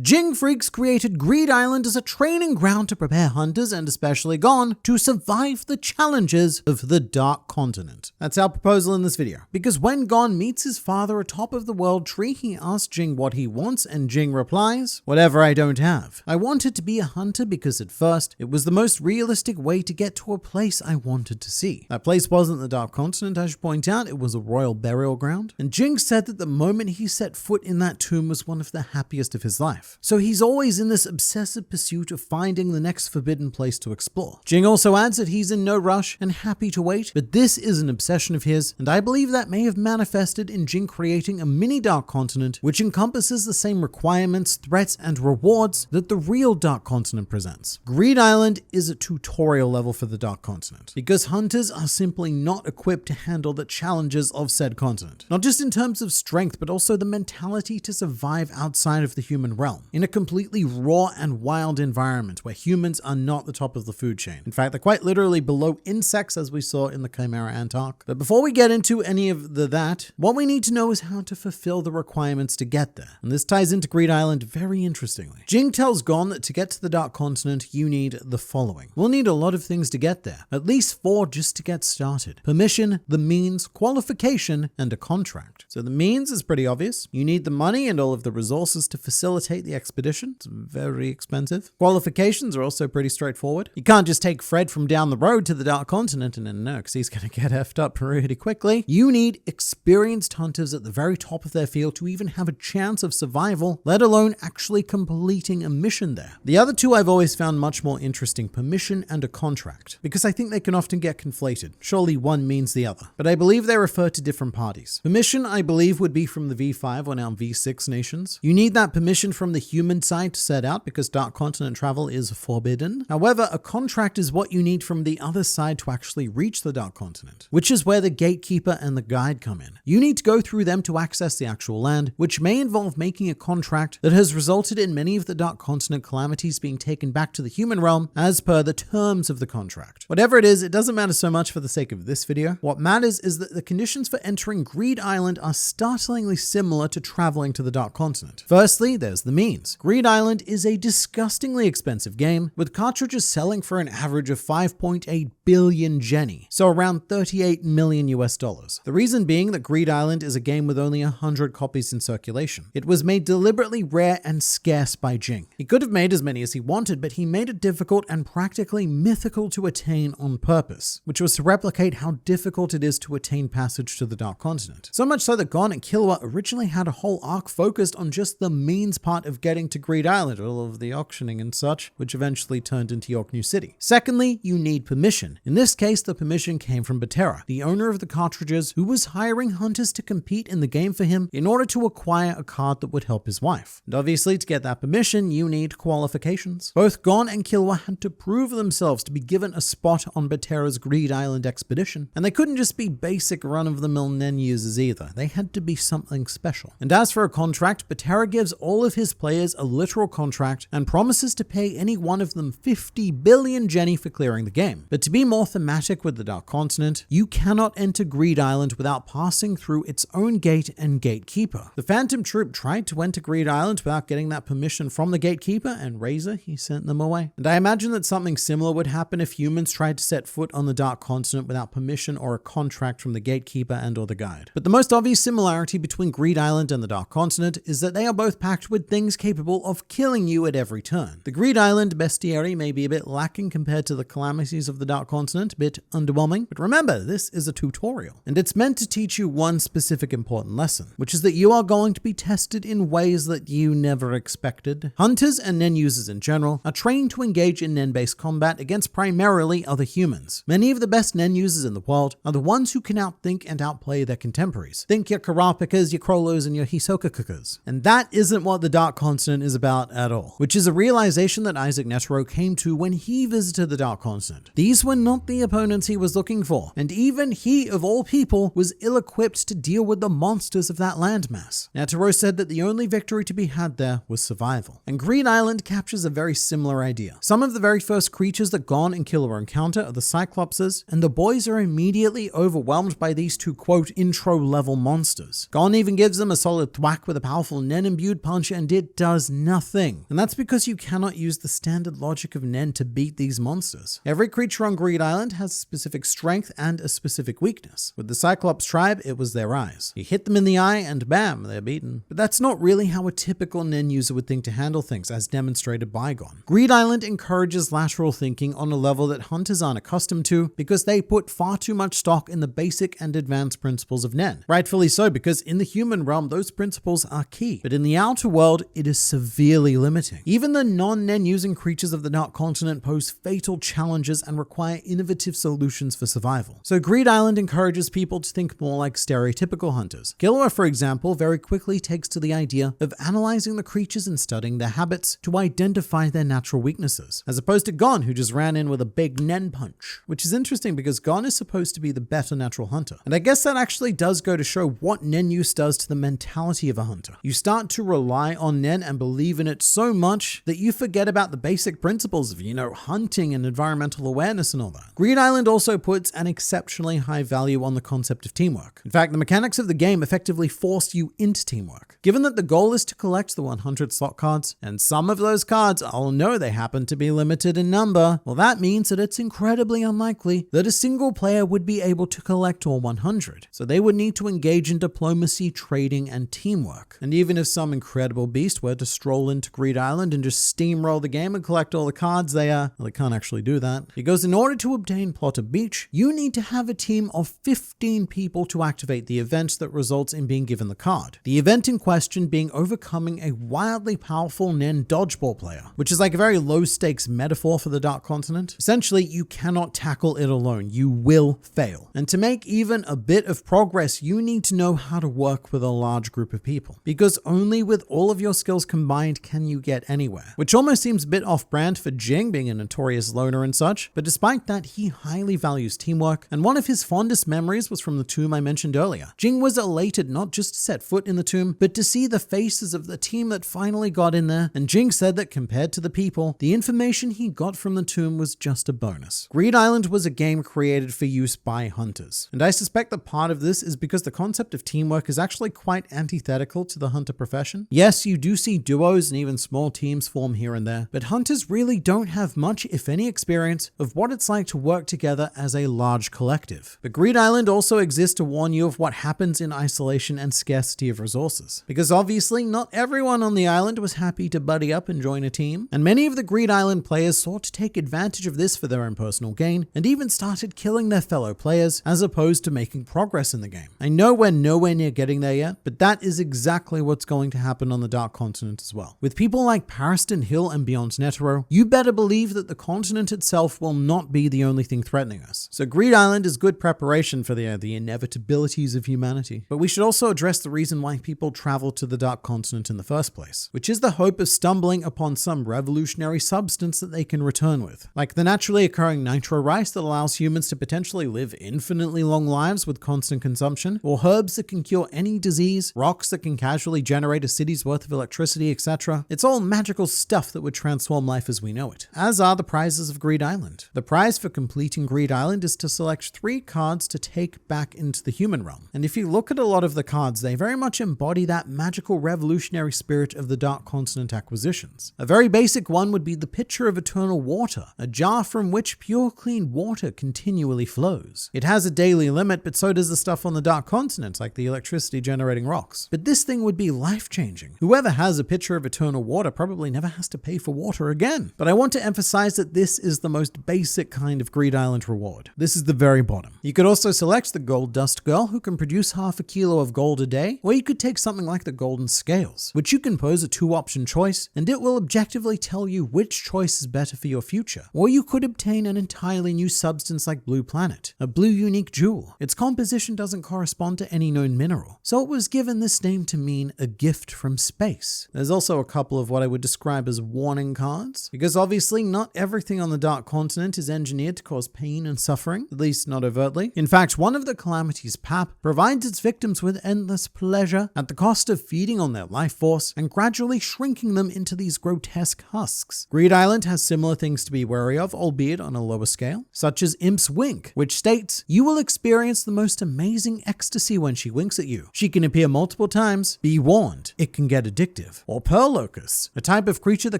Jing Freaks created Greed Island as a training ground to prepare hunters, and especially Gon, to survive the challenges of the Dark Continent. That's our proposal in this video, because when Gon meets his father atop of the world tree, he asks Jing what he wants, and Jing replies, "Whatever I don't have. I wanted to be a hunter because at first, it was the most realistic way to get to a place I wanted to see. That place wasn't the Dark Continent, I should point out, it was a royal burial ground." And Jing said that the moment he set foot in that tomb was one of the happiest of his life. So he's always in this obsessive pursuit of finding the next forbidden place to explore. Jing also adds that he's in no rush and happy to wait, but this is an obsession of his, and I believe that may have manifested in Jing creating a mini Dark Continent which encompasses the same requirements, threats, and rewards that the real Dark Continent presents. Greed Island is a tutorial level for the Dark Continent, because hunters are simply not equipped to handle the challenges of said continent. Not just in terms of strength, but also the mentality to survive outside of the human realm, in a completely raw and wild environment where humans are not the top of the food chain. In fact, they're quite literally below insects, as we saw in the Chimera Ant arc. But before we get into any of that, what we need to know is how to fulfill the requirements to get there. And this ties into Greed Island very interestingly. Jing tells Gon that to get to the Dark Continent, you need the following. We'll need a lot of things to get there, at least 4 just to get started: permission, the means, qualification, and a contract. So the means is pretty obvious. You need the money and all of the resources to facilitate the expedition. It's very expensive. Qualifications are also pretty straightforward. You can't just take Fred from down the road to the Dark Continent and no, because he's going to get effed up pretty quickly. You need experienced hunters at the very top of their field to even have a chance of survival, let alone actually completing a mission there. The other two I've always found much more interesting: permission and a contract, because I think they can often get conflated. Surely one means the other, but I believe they refer to different parties. Permission, I believe, would be from the V5 or now V6 nations. You need that permission from the human side to set out because Dark Continent travel is forbidden. However, a contract is what you need from the other side to actually reach the Dark Continent, which is where the gatekeeper and the guide come in. You need to go through them to access the actual land, which may involve making a contract that has resulted in many of the Dark Continent calamities being taken back to the human realm as per the terms of the contract. Whatever it is, it doesn't matter so much for the sake of this video. What matters is that the conditions for entering Greed Island are startlingly similar to traveling to the Dark Continent. Firstly, there's the means. Greed Island is a disgustingly expensive game, with cartridges selling for an average of 5.8 billion Jenny, so around 38 million US dollars. The reason being that Greed Island is a game with only 100 copies in circulation. It was made deliberately rare and scarce by Jing. He could have made as many as he wanted, but he made it difficult and practically mythical to attain on purpose, which was to replicate how difficult it is to attain passage to the Dark Continent. So much so that Gon and Killua originally had a whole arc focused on just the means part of getting to Greed Island, all of the auctioning and such, which eventually turned into York New City. Secondly, you need permission. In this case, the permission came from Batera, the owner of the cartridges, who was hiring hunters to compete in the game for him in order to acquire a card that would help his wife. And obviously, to get that permission, you need qualifications. Both Gon and Killua had to prove themselves to be given a spot on Batera's Greed Island expedition, and they couldn't just be basic run-of-the-mill Nen users either. They had to be something special. And as for a contract, Batera gives all of his players a literal contract and promises to pay any one of them 50 billion Jenny for clearing the game. But to be more thematic with the Dark Continent, you cannot enter Greed Island without passing through its own gate and gatekeeper. The Phantom Troop tried to enter Greed Island without getting that permission from the gatekeeper, and Razor, he sent them away. And I imagine that something similar would happen if humans tried to set foot on the Dark Continent without permission or a contract from the gatekeeper and or the guide. But the most obvious similarity between Greed Island and the Dark Continent is that they are both packed with things capable of killing you at every turn. The Greed Island bestiary may be a bit lacking compared to the calamities of the Dark Continent, a bit underwhelming, but remember, this is a tutorial, and it's meant to teach you one specific important lesson, which is that you are going to be tested in ways that you never expected. Hunters and Nen users in general are trained to engage in Nen-based combat against primarily other humans. Many of the best Nen users in the world are the ones who can outthink and outplay their contemporaries. Think your Karapikas, your Krolos, and your Hisoka-kukas. And that isn't what the Dark Continent is about at all, which is a realization that Isaac Netero came to when he visited the Dark Continent. These were not the opponents he was looking for, and even he, of all people, was ill-equipped to deal with the monsters of that landmass. Netero said that the only victory to be had there was survival. And Greed Island captures a very similar idea. Some of the very first creatures that Gon and Killua encounter are the Cyclopses, and the boys are immediately overwhelmed by these two, quote, intro-level monsters. Gon even gives them a solid thwack with a powerful Nen-imbued punch and did it does nothing. And that's because you cannot use the standard logic of Nen to beat these monsters. Every creature on Greed Island has a specific strength and a specific weakness. With the Cyclops tribe, it was their eyes. You hit them in the eye and bam, they're beaten. But that's not really how a typical Nen user would think to handle things, as demonstrated by Gon. Greed Island encourages lateral thinking on a level that hunters aren't accustomed to because they put far too much stock in the basic and advanced principles of Nen. Rightfully so, because in the human realm, those principles are key. But in the outer world, it is severely limiting. Even the non-Nen using creatures of the Dark Continent pose fatal challenges and require innovative solutions for survival. So Greed Island encourages people to think more like stereotypical hunters. Killua, for example, very quickly takes to the idea of analyzing the creatures and studying their habits to identify their natural weaknesses, as opposed to Gon, who just ran in with a big Nen punch, which is interesting because Gon is supposed to be the better natural hunter. And I guess that actually does go to show what Nen use does to the mentality of a hunter. You start to rely on Nen and believe in it so much that you forget about the basic principles of, hunting and environmental awareness and all that. Greed Island also puts an exceptionally high value on the concept of teamwork. In fact, the mechanics of the game effectively force you into teamwork. Given that the goal is to collect the 100 slot cards, and some of those cards, I'll know they happen to be limited in number, well, that means that it's incredibly unlikely that a single player would be able to collect all 100. So they would need to engage in diplomacy, trading, and teamwork. And even if some incredible beast were to stroll into Greed Island and just steamroll the game and collect all the cards, they can't actually do that. Because in order to obtain Plotter Beach, you need to have a team of 15 people to activate the event that results in being given the card. The event in question being overcoming a wildly powerful Nen dodgeball player, which is like a very low stakes metaphor for the Dark Continent. Essentially, you cannot tackle it alone. You will fail. And to make even a bit of progress, you need to know how to work with a large group of people, because only with all of your skills combined can you get anywhere, which almost seems a bit off-brand for Jing, being a notorious loner and such. But despite that, he highly values teamwork, and one of his fondest memories was from the tomb I mentioned earlier. Jing was elated not just to set foot in the tomb, but to see the faces of the team that finally got in there, and Jing said that compared to the people, the information he got from the tomb was just a bonus. Greed Island was a game created for use by hunters, and I suspect that part of this is because the concept of teamwork is actually quite antithetical to the hunter profession. Yes, you do see duos and even small teams form here and there, but hunters really don't have much, if any, experience of what it's like to work together as a large collective. But Greed Island also exists to warn you of what happens in isolation and scarcity of resources. Because obviously not everyone on the island was happy to buddy up and join a team, and many of the Greed Island players sought to take advantage of this for their own personal gain, and even started killing their fellow players as opposed to making progress in the game. I know we're nowhere near getting there yet, but that is exactly what's going to happen on the Dark Continent as well. With people like Pariston Hill and Beyond Netero, you better believe that the continent itself will not be the only thing threatening us. So Greed Island is good preparation for the inevitabilities of humanity. But we should also address the reason why people travel to the Dark Continent in the first place, which is the hope of stumbling upon some revolutionary substance that they can return with. Like the naturally occurring nitro rice that allows humans to potentially live infinitely long lives with constant consumption, or herbs that can cure any disease, rocks that can casually generate a city's worth of electricity, etc. It's all magical stuff that would transform life as we know it, as are the prizes of Greed Island. The prize for completing Greed Island is to select 3 cards to take back into the human realm. And if you look at a lot of the cards, they very much embody that magical revolutionary spirit of the Dark Continent acquisitions. A very basic one would be the Pitcher of Eternal Water, a jar from which pure clean water continually flows. It has a daily limit, but so does the stuff on the Dark Continent, like the electricity generating rocks. But this thing would be life-changing. Whoever has a Pitcher of Eternal Water probably never has to pay for water again. But I want to emphasize that this is the most basic kind of Greed Island reward. This is the very bottom. You could also select the Gold Dust Girl, who can produce half a kilo of gold a day, or you could take something like the Golden Scales, which you can pose a 2-option choice, and it will objectively tell you which choice is better for your future. Or you could obtain an entirely new substance like Blue Planet, a blue unique jewel. Its composition doesn't correspond to any known mineral, so it was given this name to mean a gift from space. There's also a couple of what I would describe as warning cards, because obviously not everything on the Dark Continent is engineered to cause pain and suffering, at least not overtly. In fact, one of the calamities, Pap, provides its victims with endless pleasure at the cost of feeding on their life force and gradually shrinking them into these grotesque husks. Greed Island has similar things to be wary of, albeit on a lower scale, such as Imp's Wink, which states, "You will experience the most amazing ecstasy when she winks at you. She can appear multiple times. Be warned, it can get addictive." radioactive, or pearl locusts, a type of creature that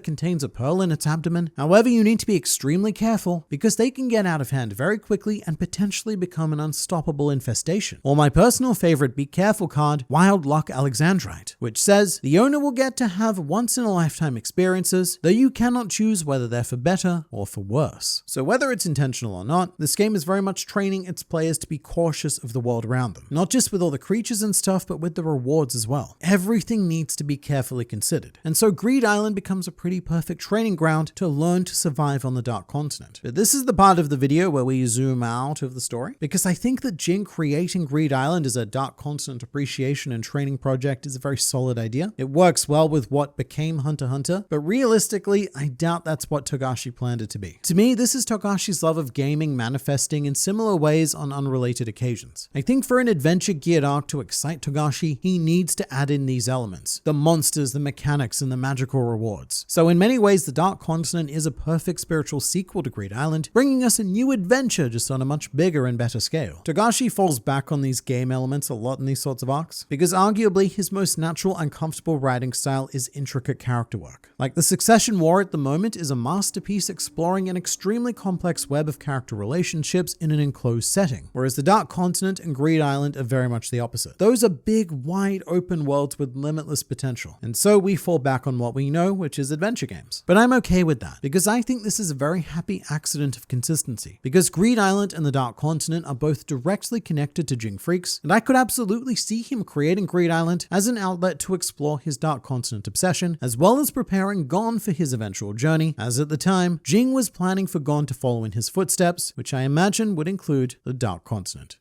contains a pearl in its abdomen. However, you need to be extremely careful because they can get out of hand very quickly and potentially become an unstoppable infestation. Or my personal favorite be careful card, Wild Luck Alexandrite, which says the owner will get to have once-in-a-lifetime experiences, though you cannot choose whether they're for better or for worse. So whether it's intentional or not, this game is very much training its players to be cautious of the world around them. Not just with all the creatures and stuff, but with the rewards as well. Everything needs to be carefully considered. And so Greed Island becomes a pretty perfect training ground to learn to survive on the Dark Continent. But this is the part of the video where we zoom out of the story, because I think that Jing creating Greed Island as a Dark Continent appreciation and training project is a very solid idea. It works well with what became Hunter x Hunter, but realistically, I doubt that's what Togashi planned it to be. To me, this is Togashi's love of gaming manifesting in similar ways on unrelated occasions. I think for an adventure-geared arc to excite Togashi, he needs to add in these elements: the monsters, the mechanics, and the magical rewards. So in many ways, the Dark Continent is a perfect spiritual sequel to Greed Island, bringing us a new adventure just on a much bigger and better scale. Togashi falls back on these game elements a lot in these sorts of arcs, because arguably his most natural and comfortable writing style is intricate character work. Like the Succession War at the moment is a masterpiece exploring an extremely complex web of character relationships in an enclosed setting, whereas the Dark Continent and Greed Island are very much the opposite. Those are big, wide open worlds with limitless potential, and so we fall back on what we know, which is adventure games. But I'm okay with that, because I think this is a very happy accident of consistency, because Greed Island and the Dark Continent are both directly connected to Jing Freaks, and I could absolutely see him creating Greed Island as an outlet to explore his Dark Continent obsession, as well as preparing Gon for his eventual journey, as at the time, Jing was planning for Gon to follow in his footsteps, which I imagine would include the Dark Continent.